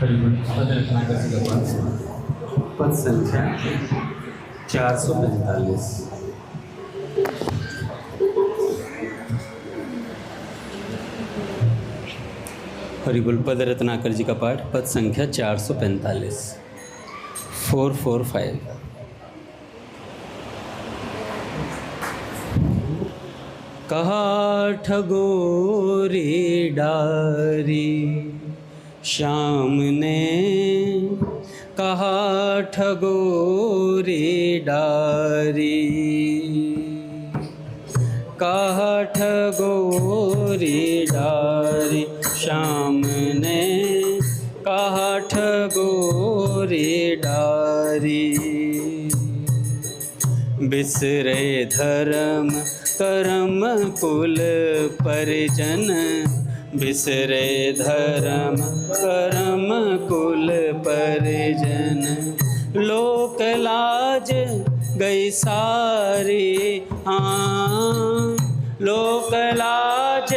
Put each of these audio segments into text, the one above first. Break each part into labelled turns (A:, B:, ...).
A: पद संख्या 445। हरिबोल पद रत्नाकर जी का पाठ, पद संख्या 445, 445। कहा ठगोरी डारी श्याम ने, कहा ठगोरी डारी, कहा ठगोरी डारी श्याम ने, कहा ठगोरी डारी। बिसरे धर्म करम कुल परिजन, बिसरे धर्म करम कुल परिजन। लोक लाज गई सारी, हाँ लोक लाज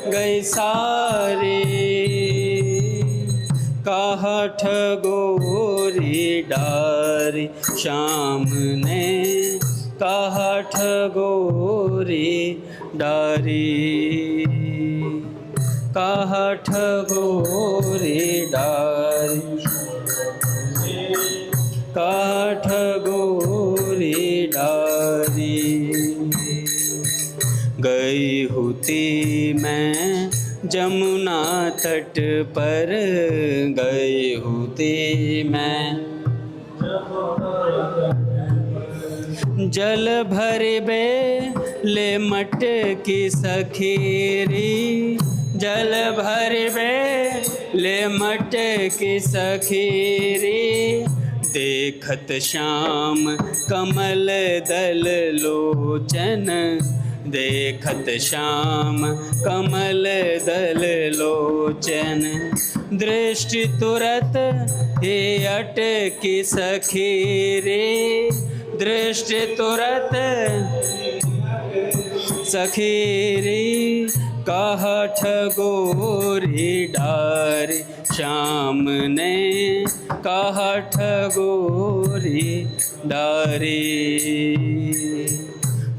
A: गई सारी। कहा ठगोरी डारी श्याम ने, कहा ठगोरी डारी, कहा ठगोरी डारी, कहा ठगोरी डारी। गई होती मैं जमुना तट पर, गई होती मैं जल भरबे ले मट की सखीरी, जल भरबे ले मट की सखीरी। देखत श्याम कमल दल लोचन, देखत श्याम कमल दल लोचन। दृष्टि तुरत हे अटकी सखीरी, दृष्टि तुरत सखीरी। कहा ठगोरी डारी श्याम ने, कहा ठगोरी डारी।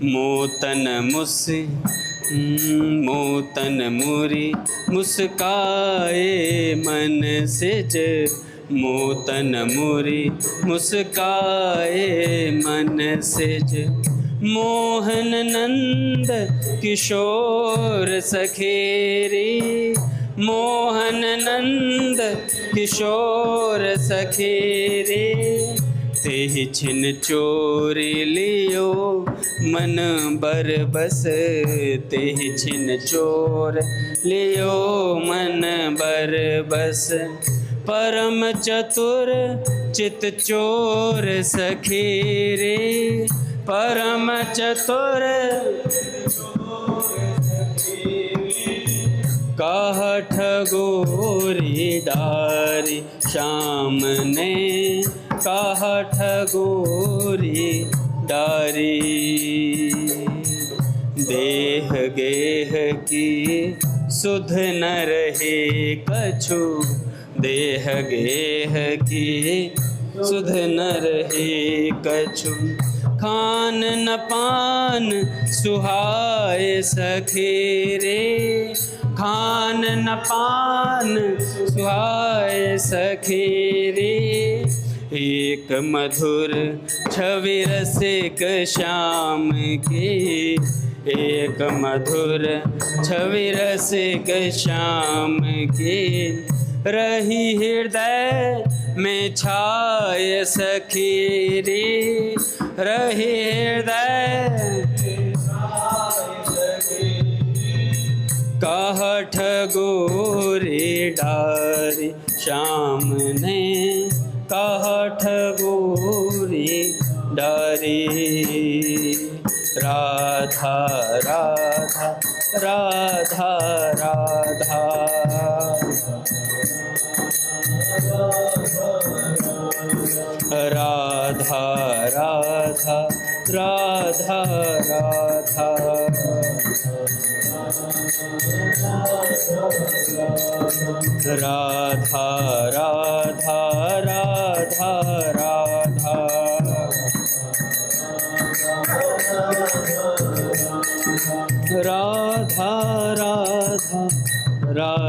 A: मोतन मोतन मुरी मुस्काए मन सिज, मोतन मुरी मुस्काए मन सिज। मोहन नंद किशोर सखेरी, मोहन नंद किशोर सखेरी। तेहि छिन चोरी लियो मन बर बस, तेहि छिन चोर लियो मन बर बस। परम चतुर चित चोर सखीरे, परम चतुर कहा ठगोरी डारी श्याम ने, कहा ठगोरी डारी। देह गेह की सुध न रहे कछु, देह गेह की सुध न रहे कछु। खान न पान सुहाए सखीरे, खान न पान सुहाए सखीरे। एक मधुर छवि रसिक श्याम की, एक मधुर छवि रसिक श्याम की। रही हृदय में छाए सखीरे, रही हृदय कहा ठगोरी डारी श्याम ने, कहा ठगोरी डारी। राधा राधा राधा राधा, राधा राधा राधा राधा। राधा राधा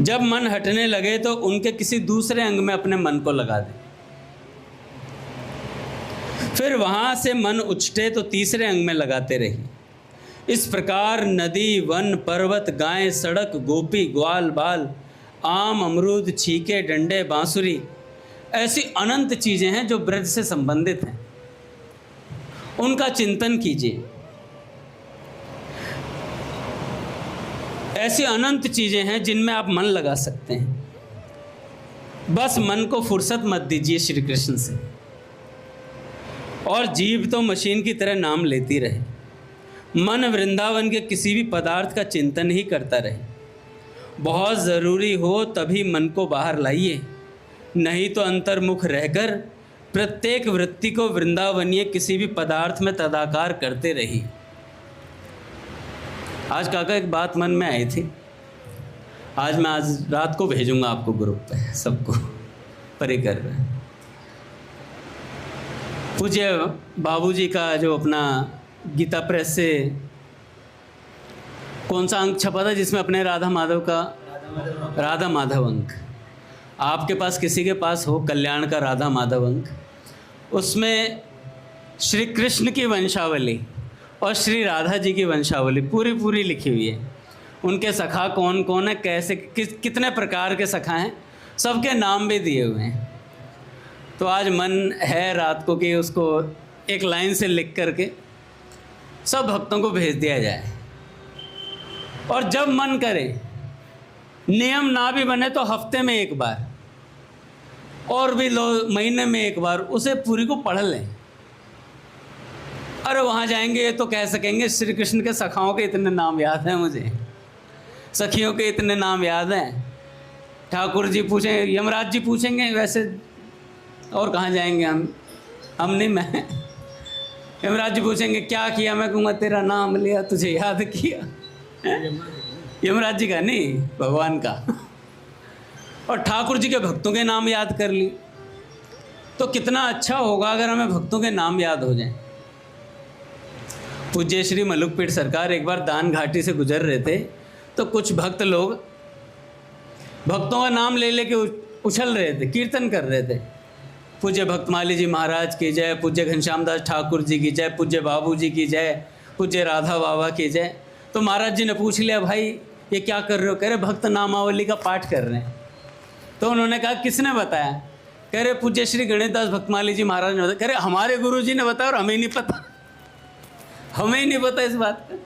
A: जब मन हटने लगे तो उनके किसी दूसरे अंग में अपने मन को लगा दें। फिर वहाँ से मन उछटे तो तीसरे अंग में लगाते रहिए। इस प्रकार नदी, वन, पर्वत, गाय, सड़क, गोपी, ग्वाल, बाल, आम, अमरूद, छीके, डंडे, बांसुरी, ऐसी अनंत चीज़ें हैं जो ब्रज से संबंधित हैं, उनका चिंतन कीजिए। ऐसी अनंत चीज़ें हैं जिनमें आप मन लगा सकते हैं। बस मन को फुर्सत मत दीजिए श्री कृष्ण से, और जीभ तो मशीन की तरह नाम लेती रहे। मन वृंदावन के किसी भी पदार्थ का चिंतन ही करता रहे। बहुत ज़रूरी हो तभी मन को बाहर लाइए, नहीं तो अंतर्मुख रहकर प्रत्येक वृत्ति को वृंदावनीय किसी भी पदार्थ में तदाकार करते रहिए। आज काका एक बात मन में आई थी, आज रात को भेजूंगा आपको ग्रुप पे, सबको परे कर रहे हैं। पूज्य बाबूजी का जो अपना गीता प्रेस से कौन सा अंक छपा था जिसमें अपने राधा माधव अंक, आपके पास किसी के पास हो कल्याण का राधा माधव अंक, उसमें श्री कृष्ण की वंशावली और श्री राधा जी की वंशावली पूरी लिखी हुई है। उनके सखा कौन कौन है, कैसे कितने प्रकार के सखा हैं, सबके नाम भी दिए हुए हैं। तो आज मन है रात को कि उसको एक लाइन से लिख करके सब भक्तों को भेज दिया जाए, और जब मन करे, नियम ना भी बने तो हफ्ते में एक बार और भी महीने में एक बार उसे पूरी को पढ़ लें। अरे वहाँ जाएंगे तो कह सकेंगे श्री कृष्ण के सखाओं के इतने नाम याद हैं, मुझे सखियों के इतने नाम याद हैं। ठाकुर जी पूछें, यमराज जी पूछेंगे, वैसे और कहाँ जाएंगे हम नहीं, मैं यमराज जी पूछेंगे क्या किया, मैं कहूँगा तेरा नाम लिया, तुझे याद किया। यमराज जी का नहीं, भगवान का। और ठाकुर जी के भक्तों के नाम याद कर लिए तो कितना अच्छा होगा अगर हमें भक्तों के नाम याद हो जाएं। पूज्य श्री मलुकपीठ सरकार एक बार दान घाटी से गुजर रहे थे, तो कुछ भक्त लोग भक्तों का नाम ले लेके उछल रहे थे, कीर्तन कर रहे थे। पूज्य भक्तमाली जी महाराज की जय, पूज्य घनश्याम दास ठाकुर जी की जय, पूज्य बाबू जी की जय, पूज्य राधा बाबा की जय। तो महाराज जी ने पूछ लिया, भाई ये क्या कर रहे हो? कह रहे भक्त नामावली का पाठ कर रहे हैं। तो उन्होंने कहा किसने बताया? कह रहे पूज्य श्री गणेशदास भक्तमाली जी महाराज ने बताया। कह रहे हमारे गुरु जी ने बताया और हमें नहीं पता, हमें ही नहीं पता इस बात का।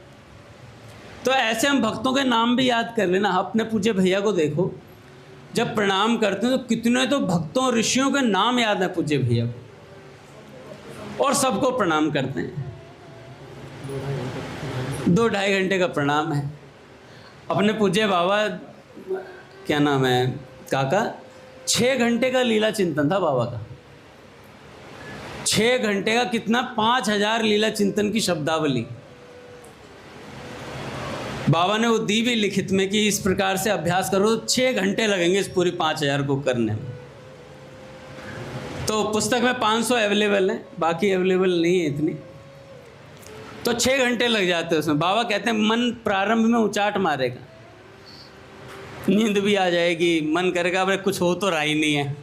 A: तो ऐसे हम भक्तों के नाम भी याद कर लेना। अपने पूज्य भैया को देखो, जब प्रणाम करते हैं तो कितने तो भक्तों ऋषियों के नाम याद है पूज्य भैया को, और सबको प्रणाम करते हैं। 2-2.5 घंटे का प्रणाम है। अपने पूज्य बाबा, क्या नाम है काका, 6 घंटे का लीला चिंतन था बाबा का। 6 घंटे का कितना, 5000 लीला चिंतन की शब्दावली बाबा ने वो दी भी लिखित में कि इस प्रकार से अभ्यास करो तो 6 घंटे लगेंगे इस पूरी 5000 को करने में। तो पुस्तक में 500 अवेलेबल है, बाकी अवेलेबल नहीं है इतनी। तो 6 घंटे लग जाते हैं उसमें। बाबा कहते हैं मन प्रारंभ में उचाट मारेगा, नींद भी आ जाएगी, मन करेगा अरे कुछ हो तो रहा ही नहीं है।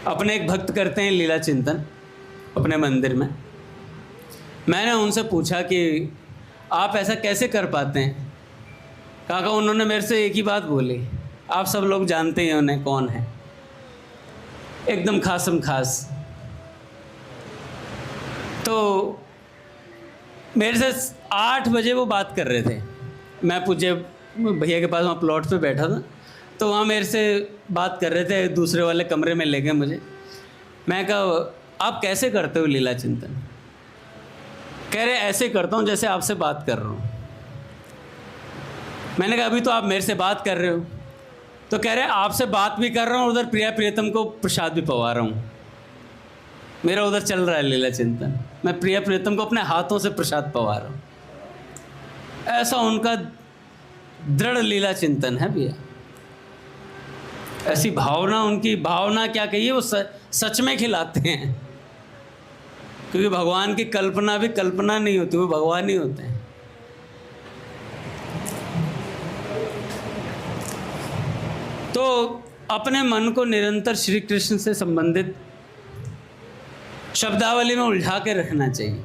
A: अपने एक भक्त करते हैं लीला चिंतन अपने मंदिर में। मैंने उनसे पूछा कि आप ऐसा कैसे कर पाते हैं? काका उन्होंने मेरे से एक ही बात बोली, आप सब लोग जानते हैं उन्हें कौन है, एकदम खासम खास। तो मेरे से 8 बजे वो बात कर रहे थे। मैं पूज्य भैया के पास वहाँ प्लॉट पे बैठा था, तो वहाँ मेरे से बात कर रहे थे, दूसरे वाले कमरे में ले गए मुझे। मैं कहा आप कैसे करते हो लीला चिंतन? कह रहे ऐसे करता हूँ जैसे आपसे बात कर रहा हूँ। मैंने कहा अभी तो आप मेरे से बात कर रहे हो। तो कह रहे आपसे बात भी कर रहा हूँ, उधर प्रिया प्रियतम को प्रसाद भी पवा रहा हूँ। मेरा उधर चल रहा है लीला चिंतन, मैं प्रिया प्रियतम को अपने हाथों से प्रसाद पवा रहा हूँ। ऐसा उनका दृढ़ लीला चिंतन है भैया। ऐसी भावना, उनकी भावना क्या कहिए, वो सच में खिलाते हैं। क्योंकि भगवान की कल्पना भी कल्पना नहीं होती, वो भगवान ही होते हैं। तो अपने मन को निरंतर श्री कृष्ण से संबंधित शब्दावली में उलझा के रखना चाहिए।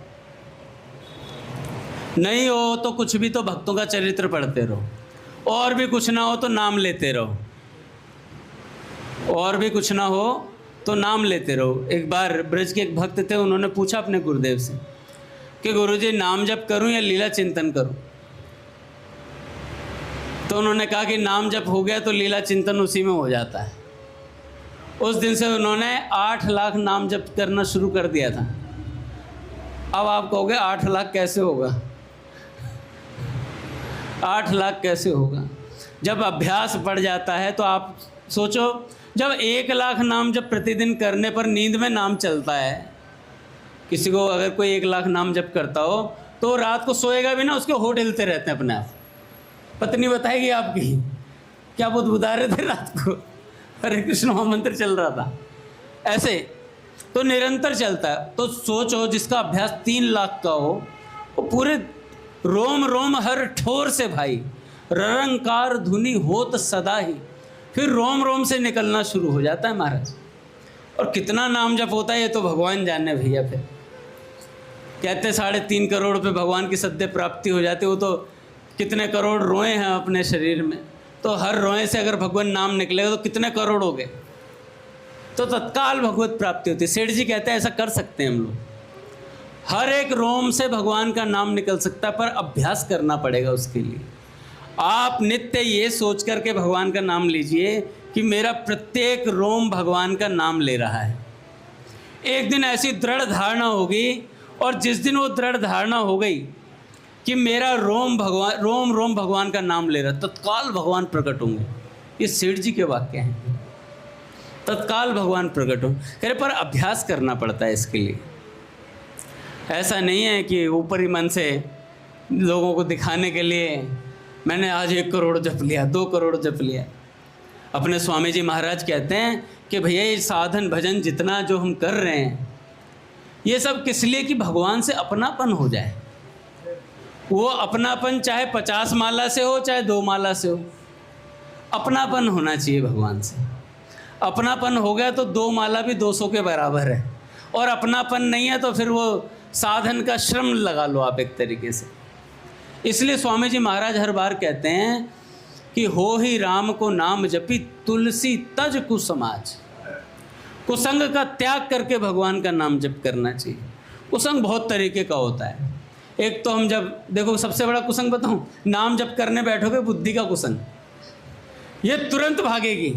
A: नहीं हो तो कुछ भी, तो भक्तों का चरित्र पढ़ते रहो, और भी कुछ ना हो तो नाम लेते रहो, और भी कुछ ना हो तो नाम लेते रहो। एक बार ब्रज के एक भक्त थे, उन्होंने पूछा अपने गुरुदेव से कि गुरुजी नाम जप करूं या लीला चिंतन करूं? तो उन्होंने कहा कि नाम जप हो गया तो लीला चिंतन उसी में हो जाता है। उस दिन से उन्होंने 8 लाख नाम जप करना शुरू कर दिया था। अब आप कहोगे 8 लाख कैसे होगा? 8 लाख कैसे होगा? जब अभ्यास बढ़ जाता है तो आप सोचो, जब 1 लाख नाम जप प्रतिदिन करने पर नींद में नाम चलता है, किसी को अगर कोई 1 लाख नाम जप करता हो तो रात को सोएगा भी ना, उसके होठ हिलते रहते हैं अपने आप। पत्नी बताएगी आपकी क्या बुदबुदा रहे थे रात को, हरे कृष्ण महामंत्र चल रहा था। ऐसे तो निरंतर चलता है। तो सोचो जिसका अभ्यास 3 लाख का हो, वो पूरे रोम रोम हर ठोर से भाई ररंकार धुनि होत सदा ही, फिर रोम रोम से निकलना शुरू हो जाता है महाराज। और कितना नाम जप होता है ये तो भगवान जाने भैया। फिर कहते 3.5 करोड़ पे भगवान की सद्य प्राप्ति हो जाती है। वो तो कितने करोड़ रोए हैं अपने शरीर में, तो हर रोए से अगर भगवान नाम निकलेगा तो कितने करोड़ हो गए, तो तत्काल भगवत प्राप्ति होती है। सेठ जी कहते हैं ऐसा कर सकते हैं हम लोग, हर एक रोम से भगवान का नाम निकल सकता है, पर अभ्यास करना पड़ेगा उसके लिए। आप नित्य ये सोच करके भगवान का नाम लीजिए कि मेरा प्रत्येक रोम भगवान का नाम ले रहा है। एक दिन ऐसी दृढ़ धारणा होगी, और जिस दिन वो दृढ़ धारणा हो गई कि मेरा रोम रोम भगवान का नाम ले रहा, तत्काल भगवान प्रकट होंगे। ये सेठ जी के वाक्य हैं, तत्काल भगवान प्रकट हों। अरे पर अभ्यास करना पड़ता है इसके लिए। ऐसा नहीं है कि ऊपरी मन से लोगों को दिखाने के लिए मैंने आज 1 करोड़ जप लिया, 2 करोड़ जप लिया। अपने स्वामी जी महाराज कहते हैं कि भैया ये साधन भजन जितना जो हम कर रहे हैं, ये सब किस लिए कि भगवान से अपनापन हो जाए। वो अपनापन चाहे 50 माला से हो चाहे 2 माला से हो, अपनापन होना चाहिए भगवान से। अपनापन हो गया तो 2 माला भी 200 के बराबर है, और अपनापन नहीं है तो फिर वो साधन का श्रम लगा लो आप एक तरीके से। इसलिए स्वामी जी महाराज हर बार कहते हैं कि हो ही राम को नाम जपी तुलसी तज कुसमाज। कुसंग का त्याग करके भगवान का नाम जप करना चाहिए। कुसंग बहुत तरीके का होता है। एक तो हम जब देखो, सबसे बड़ा कुसंग बताऊं, नाम जप करने बैठोगे बुद्धि का कुसंग, ये तुरंत भागेगी,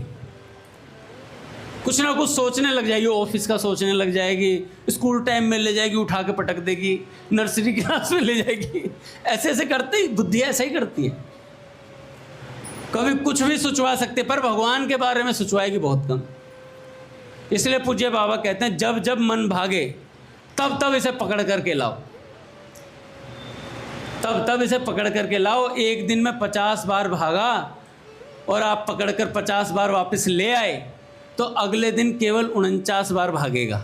A: कुछ ना कुछ सोचने लग जाएगी, ऑफिस का सोचने लग जाएगी, स्कूल टाइम में ले जाएगी, उठा के पटक देगी, नर्सरी क्लास में ले जाएगी। ऐसे ऐसे करते ही बुद्धि ऐसा ही करती है। कभी कुछ भी सोचवा सकते, पर भगवान के बारे में सोचवाएगी बहुत कम। इसलिए पूज्य बाबा कहते हैं जब जब मन भागे तब तब इसे पकड़ करके लाओ, तब तब इसे पकड़ करके लाओ। एक दिन में 50 बार भागा और आप पकड़कर 50 बार वापस ले आए, तो अगले दिन केवल 49 बार भागेगा।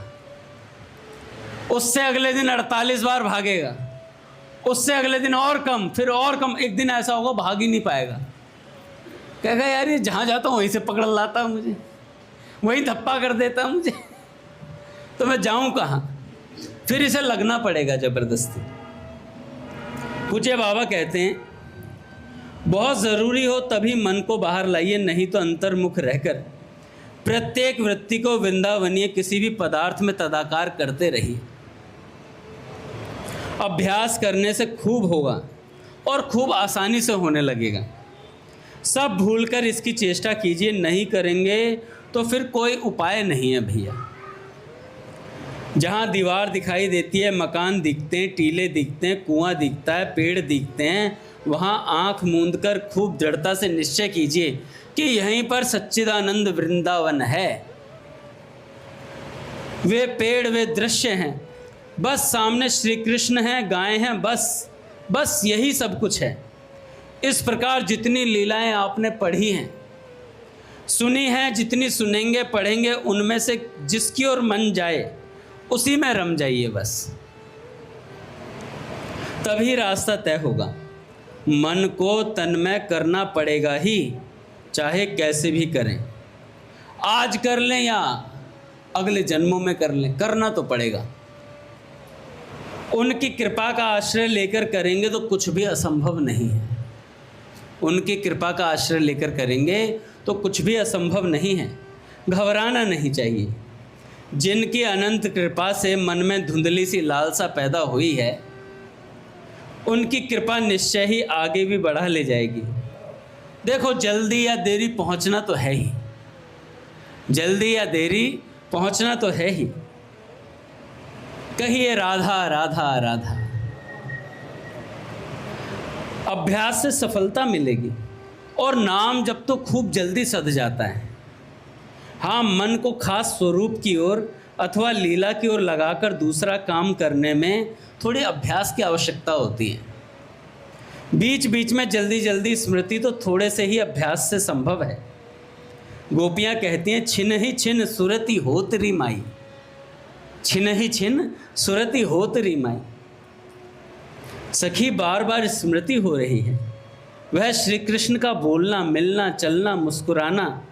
A: उससे अगले दिन 48 बार भागेगा, उससे अगले दिन और कम, फिर और कम। एक दिन ऐसा होगा भाग ही नहीं पाएगा, कहेगा यार ये जहाँ जाता हूँ वहीं से पकड़ लाता, मुझे वहीं धप्पा कर देता मुझे, तो मैं जाऊँ कहाँ। फिर इसे लगना पड़ेगा ज़बरदस्ती। पूज्य बाबा कहते हैं बहुत ज़रूरी हो तभी मन को बाहर लाइए, नहीं तो अंतर्मुख रहकर प्रत्येक वृत्ति को वृंदावनीय किसी भी पदार्थ में तदाकार करते रहिए। अभ्यास करने से खूब होगा और खूब आसानी से होने लगेगा। सब भूलकर इसकी चेष्टा कीजिए, नहीं करेंगे तो फिर कोई उपाय नहीं है भैया। जहाँ दीवार दिखाई देती है, मकान दिखते हैं, टीले दिखते हैं, कुआं दिखता है, पेड़ दिखते हैं, वहाँ आँख मूंदकर खूब दृढ़ता से निश्चय कीजिए कि यहीं पर सच्चिदानंद वृंदावन है। वे पेड़, वे दृश्य हैं, बस सामने श्री कृष्ण हैं, गायें हैं, बस यही सब कुछ है। इस प्रकार जितनी लीलाएं आपने पढ़ी हैं, सुनी हैं, जितनी सुनेंगे, पढ़ेंगे, उनमें से जिसकी ओर मन जाए उसी में रम जाइए बस, तभी रास्ता तय होगा। मन को तन्मय करना पड़ेगा ही, चाहे कैसे भी करें, आज कर लें या अगले जन्मों में कर लें, करना तो पड़ेगा। उनकी कृपा का आश्रय लेकर करेंगे तो कुछ भी असंभव नहीं है। उनकी कृपा का आश्रय लेकर करेंगे तो कुछ भी असंभव नहीं है। घबराना नहीं चाहिए। जिनकी अनंत कृपा से मन में धुंधली सी लालसा पैदा हुई है, उनकी कृपा निश्चय ही आगे भी बढ़ा ले जाएगी। देखो, जल्दी या देरी पहुंचना तो है ही, जल्दी या देरी पहुंचना तो है ही। कहिए राधा राधा राधा। अभ्यास से सफलता मिलेगी और नाम जब तो खूब जल्दी सध जाता है। हाँ, मन को खास स्वरूप की ओर अथवा लीला की ओर लगाकर दूसरा काम करने में थोड़ी अभ्यास की आवश्यकता होती है। बीच बीच में जल्दी जल्दी स्मृति तो थोड़े से ही अभ्यास से संभव है। गोपियाँ कहती हैं, छिन ही छिन सुरति होतरी माई, छिन ही छिन सुरति होतरी माई। सखी, बार बार स्मृति हो रही है। वह श्री कृष्ण का बोलना, मिलना, चलना, मुस्कुराना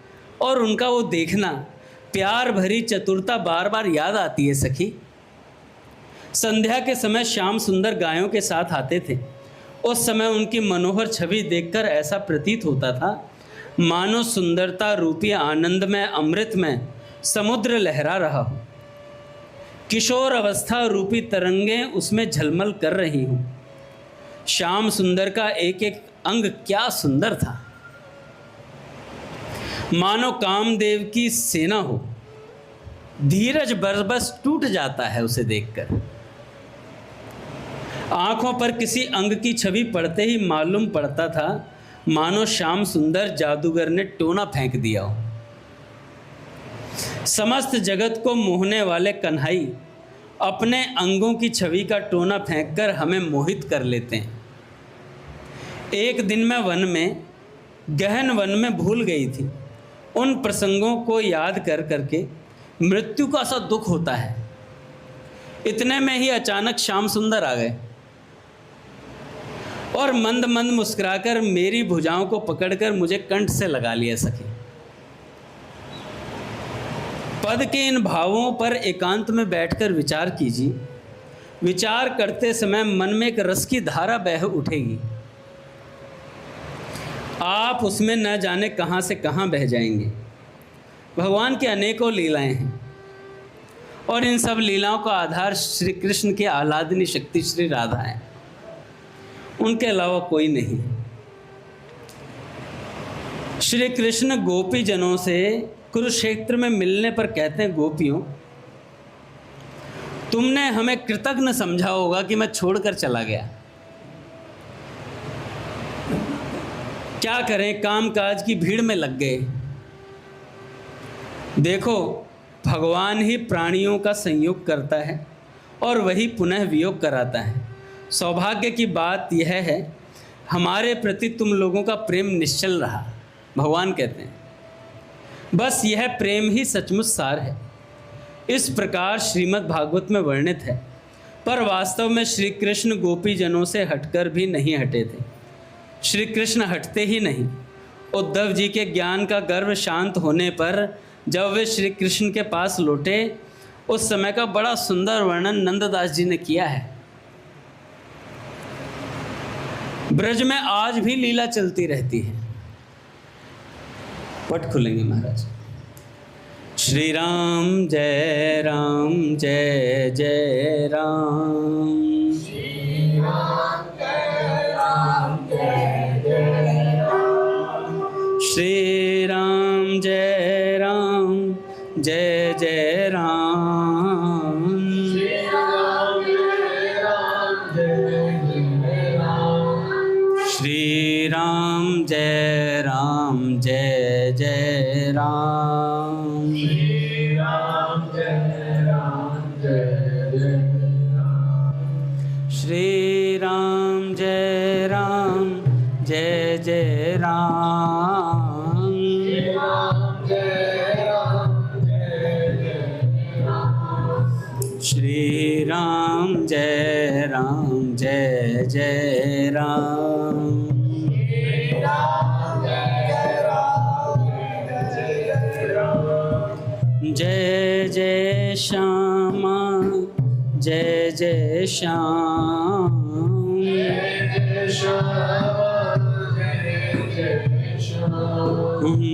A: और उनका वो देखना, प्यार भरी चतुरता बार बार याद आती है सखी। संध्या के समय श्याम सुंदर गायों के साथ आते थे। उस समय उनकी मनोहर छवि देखकर ऐसा प्रतीत होता था मानो सुंदरता रूपी आनंद में, अमृत में समुद्र लहरा रहा हो। किशोर अवस्था रूपी तरंगें उसमें झलमल कर रही हूँ। श्याम सुंदर का एक एक अंग क्या सुंदर था, मानो कामदेव की सेना हो। धीरज बरबस टूट जाता है उसे देखकर। आंखों पर किसी अंग की छवि पड़ते ही मालूम पड़ता था मानो श्याम सुंदर जादूगर ने टोना फेंक दिया हो। समस्त जगत को मोहने वाले कन्हई अपने अंगों की छवि का टोना फेंककर हमें मोहित कर लेते हैं। एक दिन मैं वन में, गहन वन में भूल गई थी। उन प्रसंगों को याद कर करके मृत्यु का सा दुख होता है। इतने में ही अचानक श्याम सुंदर आ गए और मंद मंद मुस्कुराकर मेरी भुजाओं को पकड़कर मुझे कंठ से लगा लिया सखी। पद के इन भावों पर एकांत में बैठकर विचार कीजिए। विचार करते समय मन में एक रस की धारा बह उठेगी। आप उसमें न जाने कहाँ से कहाँ बह जाएंगे। भगवान की अनेकों लीलाएं हैं और इन सब लीलाओं का आधार श्री कृष्ण की आह्लादनी शक्ति श्री राधा है। उनके अलावा कोई नहीं। श्री कृष्ण गोपी जनों से कुरुक्षेत्र में मिलने पर कहते हैं, गोपियों, तुमने हमें कृतज्ञ समझा होगा कि मैं छोड़कर चला गया। क्या करें, कामकाज की भीड़ में लग गए। देखो, भगवान ही प्राणियों का संयोग करता है और वही पुनः वियोग कराता है। सौभाग्य की बात यह है, हमारे प्रति तुम लोगों का प्रेम निश्चल रहा। भगवान कहते हैं, बस यह प्रेम ही सचमुच सार है। इस प्रकार श्रीमद् भागवत में वर्णित है। पर वास्तव में श्री कृष्ण गोपी जनों से हटकर भी नहीं हटे थे। श्री कृष्ण हटते ही नहीं। उद्धव जी के ज्ञान का गर्व शांत होने पर जब वे श्री कृष्ण के पास लौटे, उस समय का बड़ा सुंदर वर्णन नंददास जी ने किया है। ब्रज में आज भी लीला चलती रहती है। पट खुलेंगे महाराज। श्री राम जय राम जय जय राम, श्री राम जय राम जय जय राम, श्री राम जय राम जय जय राम, श्री राम जय राम जय जय राम, श्री राम जय राम जय जय राम, श्री राम जय राम जय जय राम, श्री राम जय राम जय जय राम, श्री राम जय राम जय जय राम, श्री राम जय राम जय जय राम, श्री राम जय राम जय श्यामा जय जय श्याम,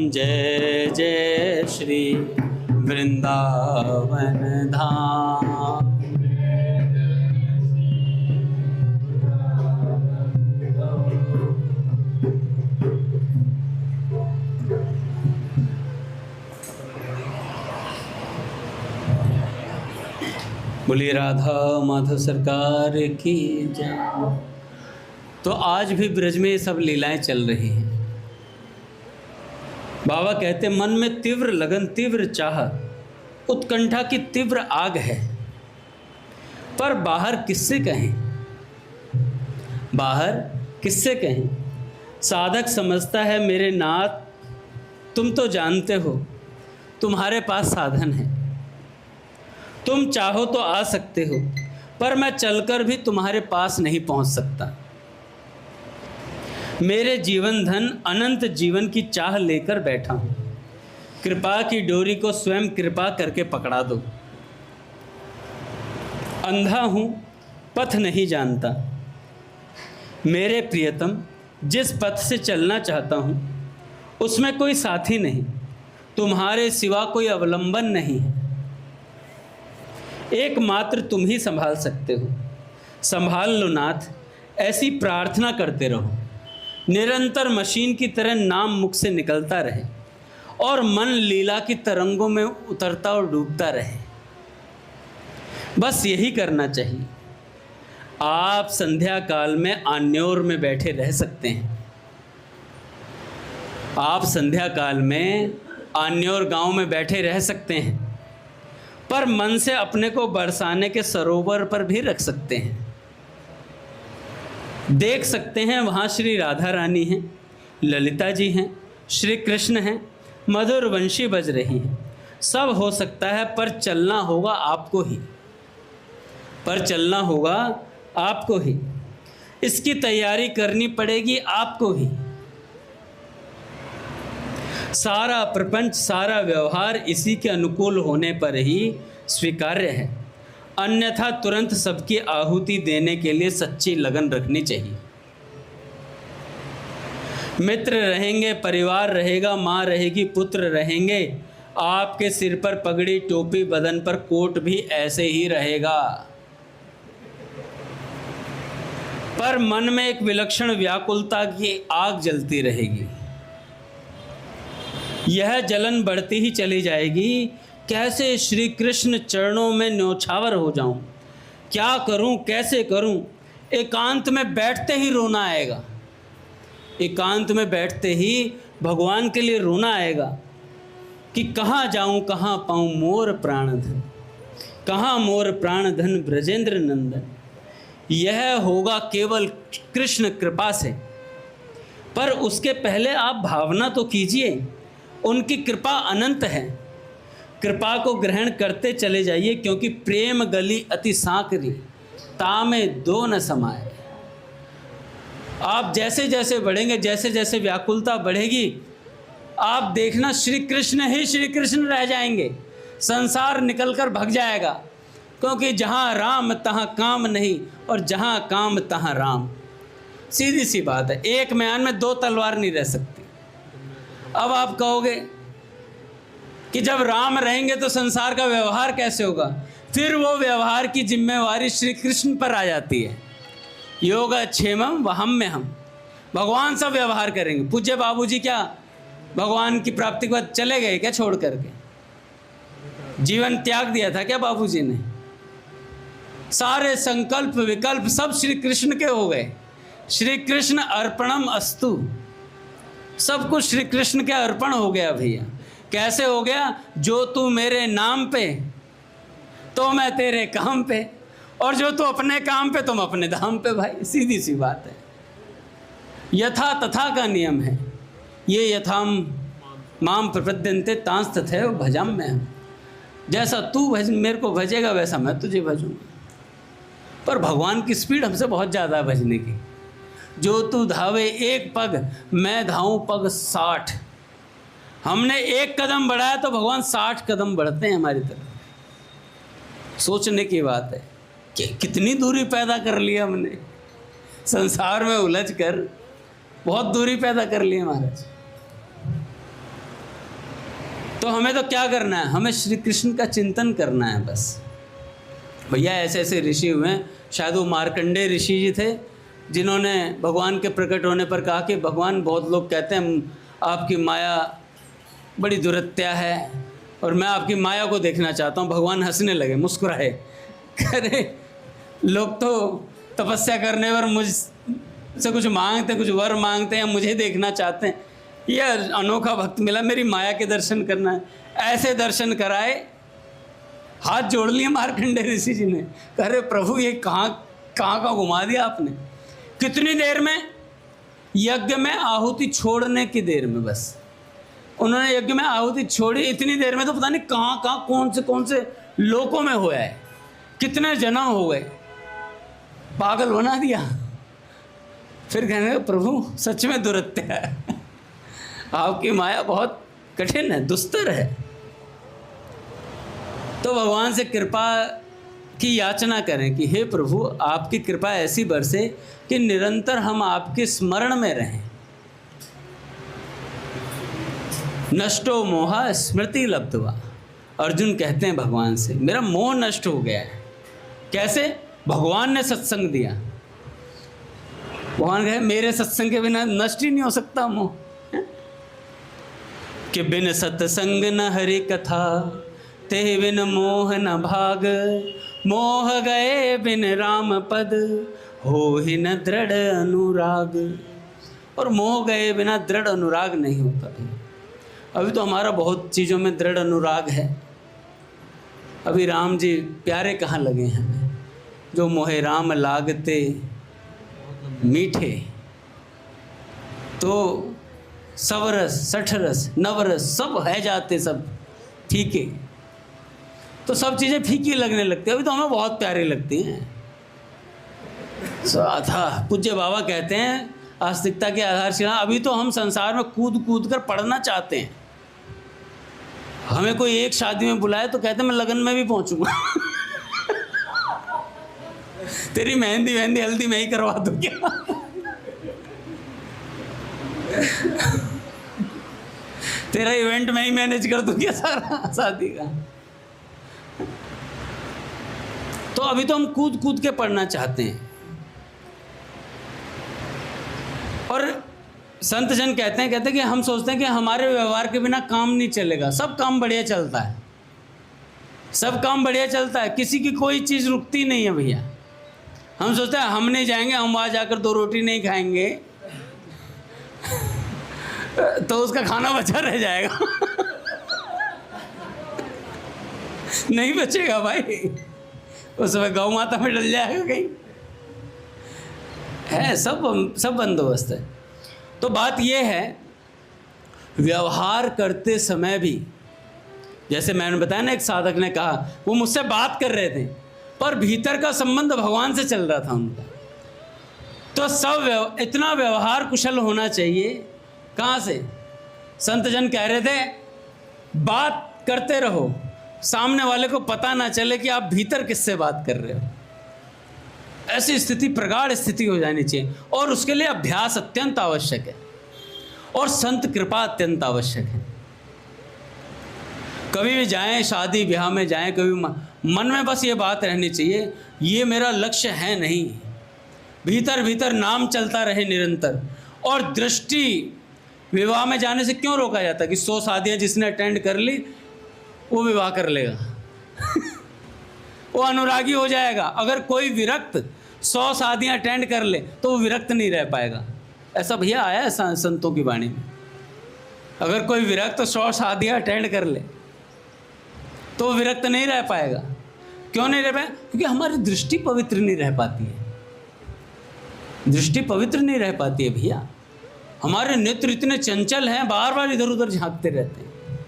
A: जय जय श्री वृंदावन धाम। बोलिए राधा माधव सरकार की जय। तो आज भी ब्रज में ये सब लीलाएं चल रही हैं। बाबा कहते मन में तीव्र लगन, तीव्र चाह, उत्कंठा की तीव्र आग है, पर बाहर किससे कहें, बाहर किससे कहें। साधक समझता है मेरे नाथ तुम तो जानते हो तुम्हारे पास साधन है, तुम चाहो तो आ सकते हो, पर मैं चलकर भी तुम्हारे पास नहीं पहुंच सकता। मेरे जीवन धन अनंत जीवन की चाह लेकर बैठा हूं, कृपा की डोरी को स्वयं कृपा करके पकड़ा दो। अंधा हूं पथ नहीं जानता, मेरे प्रियतम जिस पथ से चलना चाहता हूं उसमें कोई साथी नहीं, तुम्हारे सिवा कोई अवलंबन नहीं है। एकमात्र तुम ही संभाल सकते हो, संभाल लो नाथ, ऐसी प्रार्थना करते रहो। निरंतर मशीन की तरह नाम मुख से निकलता रहे और मन लीला की तरंगों में उतरता और डूबता रहे। बस यही करना चाहिए। आप संध्या काल में आन्योर में बैठे रह सकते हैं, आप संध्या काल में आन्योर गांव में बैठे रह सकते हैं, पर मन से अपने को बरसाने के सरोवर पर भी रख सकते हैं। देख सकते हैं वहाँ श्री राधा रानी हैं, ललिता जी हैं, श्री कृष्ण हैं, मधुर वंशी बज रही हैं। सब हो सकता है, पर चलना होगा आपको ही, पर चलना होगा आपको ही। इसकी तैयारी करनी पड़ेगी आपको ही। सारा प्रपंच, सारा व्यवहार इसी के अनुकूल होने पर ही स्वीकार्य है, अन्यथा तुरंत सबकी आहुति देने के लिए सच्ची लगन रखनी चाहिए। मित्र रहेंगे, परिवार रहेगा, माँ रहेगी, पुत्र रहेंगे, आपके सिर पर पगड़ी, टोपी, बदन पर कोट भी ऐसे ही रहेगा, पर मन में एक विलक्षण व्याकुलता की आग जलती रहेगी। यह जलन बढ़ती ही चली जाएगी। कैसे श्री कृष्ण चरणों में न्योछावर हो जाऊं, क्या करूं, कैसे करूं। एकांत में बैठते ही रोना आएगा, एकांत में बैठते ही भगवान के लिए रोना आएगा कि कहाँ जाऊं, कहाँ पाऊं मोर प्राणधन, कहाँ मोर प्राणधन ब्रजेंद्र नंदन। यह होगा केवल कृष्ण कृपा से, पर उसके पहले आप भावना तो कीजिए, उनकी कृपा अनंत है। कृपा को ग्रहण करते चले जाइए, क्योंकि प्रेम गली अति सांकरी, तामे दो न समाए। आप जैसे जैसे बढ़ेंगे, जैसे जैसे व्याकुलता बढ़ेगी, आप देखना श्री कृष्ण ही श्री कृष्ण रह जाएंगे, संसार निकलकर भग जाएगा। क्योंकि जहाँ राम तहाँ काम नहीं, और जहाँ काम तहाँ राम। सीधी सी बात है, एक म्यान में दो तलवार नहीं रह सकती। अब आप कहोगे कि जब राम रहेंगे तो संसार का व्यवहार कैसे होगा, फिर वो व्यवहार की जिम्मेवारी श्री कृष्ण पर आ जाती है। योग क्षेमम वहम में हम, भगवान सब व्यवहार करेंगे। पूज्य बाबूजी क्या भगवान की प्राप्ति के बाद चले गए क्या छोड़ करके? जीवन त्याग दिया था क्या बाबूजी ने? सारे संकल्प विकल्प सब श्री कृष्ण के हो गए। श्री कृष्ण अर्पणम अस्तु, सब कुछ श्री कृष्ण के अर्पण हो गया भैया। कैसे हो गया? जो तू मेरे नाम पे तो मैं तेरे काम पे, और जो तू अपने काम पे तुम अपने धाम पे। भाई सीधी सी बात है, यथा तथा का नियम है ये। यथाम माम प्रपद्यन्ते तांस तथैव भजाम में। जैसा तू मेरे को भजेगा वैसा मैं तुझे भजूंगा। पर भगवान की स्पीड हमसे बहुत ज़्यादा है भजने की। जो तू धावे एक पग, मैं धाऊं पग 60। हमने एक कदम बढ़ाया तो भगवान 60 कदम बढ़ते हैं हमारी तरफ। सोचने की बात है कि कितनी दूरी पैदा कर ली हमने, संसार में उलझ कर बहुत दूरी पैदा कर ली महाराज। तो हमें तो क्या करना है, हमें श्री कृष्ण का चिंतन करना है बस। भैया ऐसे ऐसे ऋषि हुए हैं, शायद वो मार्कंडेय ऋषि जी थे, जिन्होंने भगवान के प्रकट होने पर कहा कि भगवान, बहुत लोग कहते हैं आपकी माया बड़ी दुरत्या है और मैं आपकी माया को देखना चाहता हूँ। भगवान हंसने लगे, मुस्कुराए, कह रहे लोग तो तपस्या करने पर मुझसे कुछ मांगते, कुछ वर मांगते हैं, मुझे देखना चाहते हैं। यह अनोखा भक्त मिला, मेरी माया के दर्शन करना है। ऐसे दर्शन कराए, हाथ जोड़ लिए मार्कंडेय ऋषि जी ने, कह रहे प्रभु ये कहाँ का घुमा दिया आपने। कितनी देर में, यज्ञ में आहुति छोड़ने की देर में, बस उन्होंने यज्ञ में आहुति छोड़ी, इतनी देर में तो पता नहीं कहाँ कौन से लोकों में हुआ है, कितने जन्म हो गए, पागल बना दिया। फिर कहने लगे प्रभु सच में दुरत्य है, आपकी माया बहुत कठिन है, दुस्तर है। तो भगवान से कृपा की याचना करें कि हे प्रभु आपकी कृपा ऐसी बरसे कि निरंतर हम आपके स्मरण में रहें। नष्टो मोहा स्मृति लब्धवा, अर्जुन कहते हैं भगवान से मेरा मोह नष्ट हो गया है। कैसे? भगवान ने सत्संग दिया। भगवान कहे मेरे सत्संग के बिना नष्ट ही नहीं हो सकता मोह, कि बिन सत्संग न हरि कथा ते बिन मोह न भाग, मोह गए बिन राम पद हो ही न दृढ़ अनुराग। और मोह गए बिना दृढ़ अनुराग नहीं होता है। अभी तो हमारा बहुत चीज़ों में दृढ़ अनुराग है। अभी राम जी प्यारे कहाँ लगे हैं, जो मोहे राम लागते मीठे, तो सवरस सठरस नवरस सब है जाते सब फीके, तो सब चीज़ें फीकी लगने लगती हैं। अभी तो हमें बहुत प्यारी लगती हैं। था पूज्य बाबा कहते हैं आस्तिकता की आधारशिला, अभी तो हम संसार में कूद कूद कर पढ़ना चाहते हैं। हमें कोई एक शादी में बुलाए तो कहते हैं मैं लगन में भी पहुंचूंगा तेरी मेहंदी हल्दी मैं ही करवा दूं क्या तेरा इवेंट मैं ही मैनेज कर दूं क्या सारा शादी का। तो अभी तो हम कूद कूद के पढ़ना चाहते हैं। और संत जन कहते हैं कि हम सोचते हैं कि हमारे व्यवहार के बिना काम नहीं चलेगा। सब काम बढ़िया चलता है, सब काम बढ़िया चलता है, किसी की कोई चीज़ रुकती नहीं है भैया। हम सोचते हैं हम नहीं जाएंगे, हम वहाँ जाकर 2 रोटी नहीं खाएंगे तो उसका खाना बचा रह जाएगा नहीं बचेगा भाई, उसमें गौ माता में डल जाएगा कहीं। है सब बंदोबस्त है। तो बात यह है, व्यवहार करते समय भी, जैसे मैंने बताया ना, एक साधक ने कहा, वो मुझसे बात कर रहे थे पर भीतर का संबंध भगवान से चल रहा था उनका। तो सब इतना व्यवहार कुशल होना चाहिए। कहाँ से? संत जन कह रहे थे बात करते रहो, सामने वाले को पता ना चले कि आप भीतर किससे बात कर रहे हो। ऐसी स्थिति, प्रगाढ़ स्थिति हो जानी चाहिए। और उसके लिए अभ्यास अत्यंत आवश्यक है और संत कृपा अत्यंत आवश्यक है। कभी भी जाएं, शादी ब्याह में जाएं, कभी मन में बस ये बात रहनी चाहिए, ये मेरा लक्ष्य है नहीं। भीतर भीतर नाम चलता रहे निरंतर। और दृष्टि, विवाह में जाने से क्यों रोका जाता कि 100 शादियाँ जिसने अटेंड कर ली वो विवाह कर लेगा वो अनुरागी हो जाएगा। अगर कोई विरक्त 100 शादियाँ अटेंड कर ले तो वो विरक्त नहीं रह पाएगा। ऐसा भैया आया है संतों की वाणी में। अगर कोई विरक्त 100 शादियाँ अटेंड कर ले तो वो विरक्त नहीं रह पाएगा। क्यों नहीं रह पाएगा? क्योंकि हमारी दृष्टि पवित्र नहीं रह पाती है। दृष्टि पवित्र नहीं रह पाती है भैया। हमारे नेत्र इतने चंचल हैं, बार बार इधर उधर झांकते रहते हैं।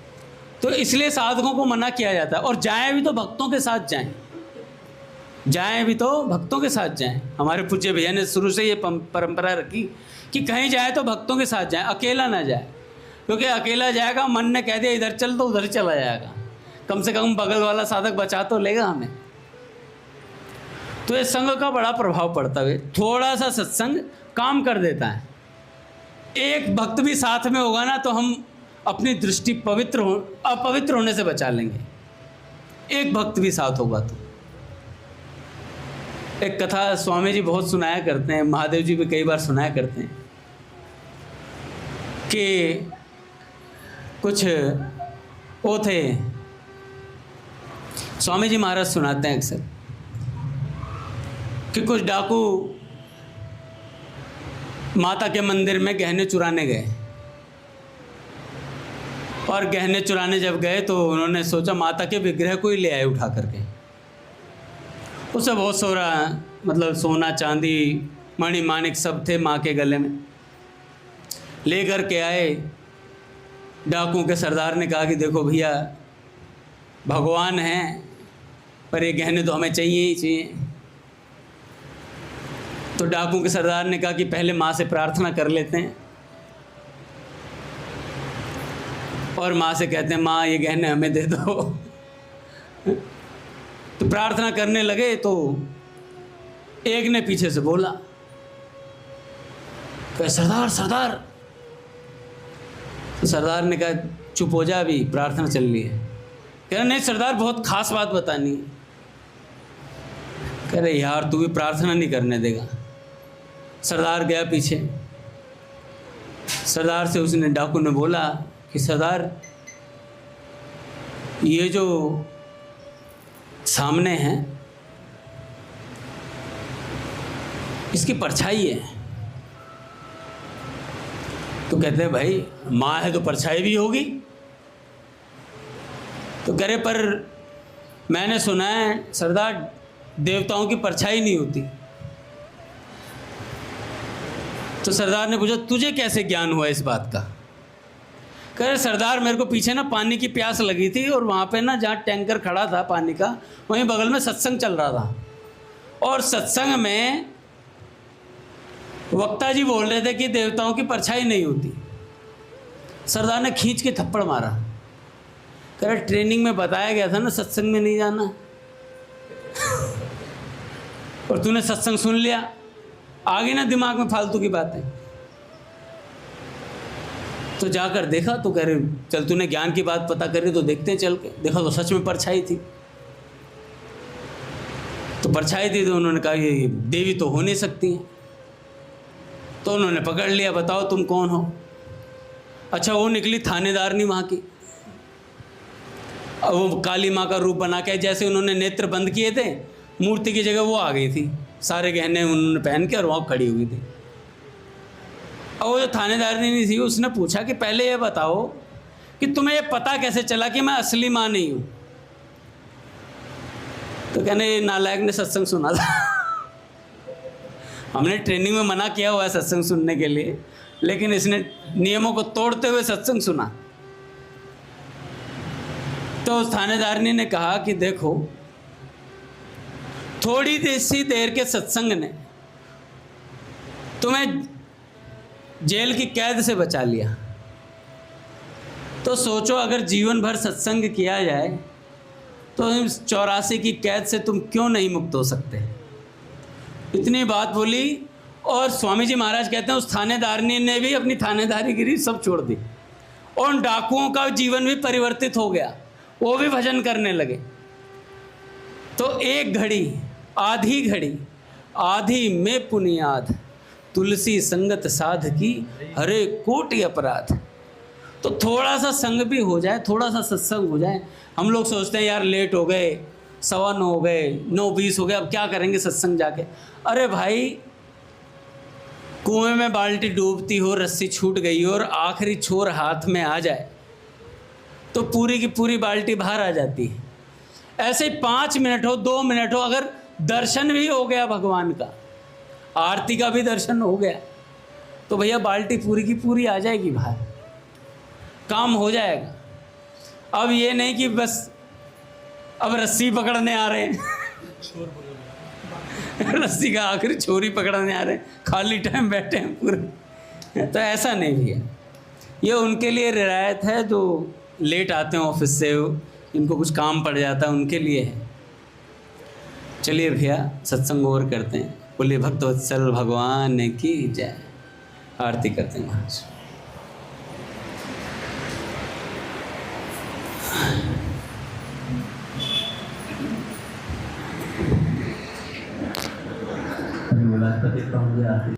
A: तो इसलिए साधकों को मना किया जाता है। और जाएं भी तो भक्तों के साथ जाएं, जाएं भी तो भक्तों के साथ जाएं। हमारे पूज्य भैया ने शुरू से ये परंपरा रखी कि कहीं जाए तो भक्तों के साथ जाएं, अकेला ना जाए। क्योंकि अकेला जाएगा, मन ने कह दिया इधर चल तो उधर चला जाएगा। कम से कम बगल वाला साधक बचा तो लेगा हमें। तो ये संग का बड़ा प्रभाव पड़ता है। थोड़ा सा सत्संग काम कर देता है। एक भक्त भी साथ में होगा ना तो हम अपनी दृष्टि अपवित्र होने से बचा लेंगे। एक भक्त भी साथ होगा तो। एक कथा स्वामी जी बहुत सुनाया करते हैं, महादेव जी भी कई बार सुनाया करते हैं कि कुछ वो थे, स्वामी जी महाराज सुनाते हैं अक्सर कि कुछ डाकू माता के मंदिर में गहने चुराने गए, और गहने चुराने जब गए तो उन्होंने सोचा माता के विग्रह को ही ले आए उठा करके। उसे बहुत मतलब सोना चांदी मणि माणिक सब थे माँ के गले में, ले कर के आए। डाकुओं के सरदार ने कहा कि देखो भैया भगवान हैं, पर ये गहने तो हमें चाहिए ही चाहिए। तो डाकुओं के सरदार ने कहा कि पहले माँ से प्रार्थना कर लेते हैं, और माँ से कहते हैं माँ ये गहने हमें दे दो। तो प्रार्थना करने लगे तो एक ने पीछे से बोला, कहे सरदार सरदार। तो सरदार ने कहा चुप हो जा, अभी प्रार्थना चल रही है। कह रहे नहीं सरदार बहुत खास बात बतानी है। कह रहे यार तू भी प्रार्थना नहीं करने देगा। सरदार गया पीछे। सरदार से उसने डाकू ने बोला कि सरदार ये जो सामने है इसकी परछाई है। तो कहते हैं भाई माँ है तो परछाई भी होगी। तो कह रहे पर मैंने सुना है सरदार देवताओं की परछाई नहीं होती। तो सरदार ने पूछा तुझे कैसे ज्ञान हुआ इस बात का। कह रहे सरदार मेरे को पीछे ना पानी की प्यास लगी थी, और वहाँ पे ना जहाँ टैंकर खड़ा था पानी का वहीं बगल में सत्संग चल रहा था, और सत्संग में वक्ता जी बोल रहे थे कि देवताओं की परछाई नहीं होती। सरदार ने खींच के थप्पड़ मारा। कह रहे ट्रेनिंग में बताया गया था ना सत्संग में नहीं जाना, और तूने सत्संग सुन लिया, आ गई ना दिमाग में फालतू की बातें। तो जाकर देखा तो कह रहे चल तूने ज्ञान की बात पता करी तो देखते हैं चल के। देखा तो सच में परछाई थी। तो परछाई थी तो उन्होंने कहा ये देवी तो हो नहीं सकती हैं। तो उन्होंने पकड़ लिया, बताओ तुम कौन हो। अच्छा वो निकली थानेदारनी वहाँ की। अब वो काली माँ का रूप बना के जैसे उन्होंने नेत्र बंद किए थे, मूर्ति की जगह वो आ गई थी, सारे गहने उन्होंने पहन के और वहाँ खड़ी हुई थी। और वो जो थानेदारनी नहीं थी उसने पूछा कि पहले ये बताओ कि तुम्हें ये पता कैसे चला कि मैं असली माँ नहीं हूँ। तो कहने नालायक ने सत्संग सुना था। हमने ट्रेनिंग में मना किया हुआ है सत्संग सुनने के लिए, लेकिन इसने नियमों को तोड़ते हुए सत्संग सुना। तो उस थानेदारनी ने कहा कि देखो थोड़ी सी देर के सत्संग ने तुम्हें जेल की कैद से बचा लिया, तो सोचो अगर जीवन भर सत्संग किया जाए तो 84 की कैद से तुम क्यों नहीं मुक्त हो सकते। इतनी बात बोली, और स्वामी जी महाराज कहते हैं उस थानेदारनी ने भी अपनी थानेदारीगिरी सब छोड़ दी, और उन डाकुओं का जीवन भी परिवर्तित हो गया, वो भी भजन करने लगे। तो एक घड़ी आधी में पुनियाद, तुलसी संगत साध की हरे कोटि अपराध। तो थोड़ा सा संग भी हो जाए, थोड़ा सा सत्संग हो जाए। हम लोग सोचते हैं यार लेट हो गए, 9:15 हो गए, 9:20 हो गए, अब क्या करेंगे सत्संग जाके। अरे भाई कुएं में बाल्टी डूबती हो, रस्सी छूट गई हो और आखिरी छोर हाथ में आ जाए तो पूरी की पूरी बाल्टी बाहर आ जाती है। ऐसे 5 मिनट हो, 2 मिनट हो, अगर दर्शन भी हो गया भगवान का, आरती का भी दर्शन हो गया, तो भैया बाल्टी पूरी की पूरी आ जाएगी बाहर, काम हो जाएगा। अब ये नहीं कि बस अब रस्सी पकड़ने आ रहे हैं रस्सी का आखिरी छोरी पकड़ने आ रहे हैं, खाली टाइम बैठे हैं पूरे। तो ऐसा नहीं भैया, ये उनके लिए रियायत है जो लेट आते हैं ऑफिस से, इनको कुछ काम पड़ जाता है, उनके लिए है। चलिए भैया सत्संग और करते हैं। बोलिए भक्तवत्सल भगवान की जय। आरती करते हैं महाराज।
B: मुलाकात आरती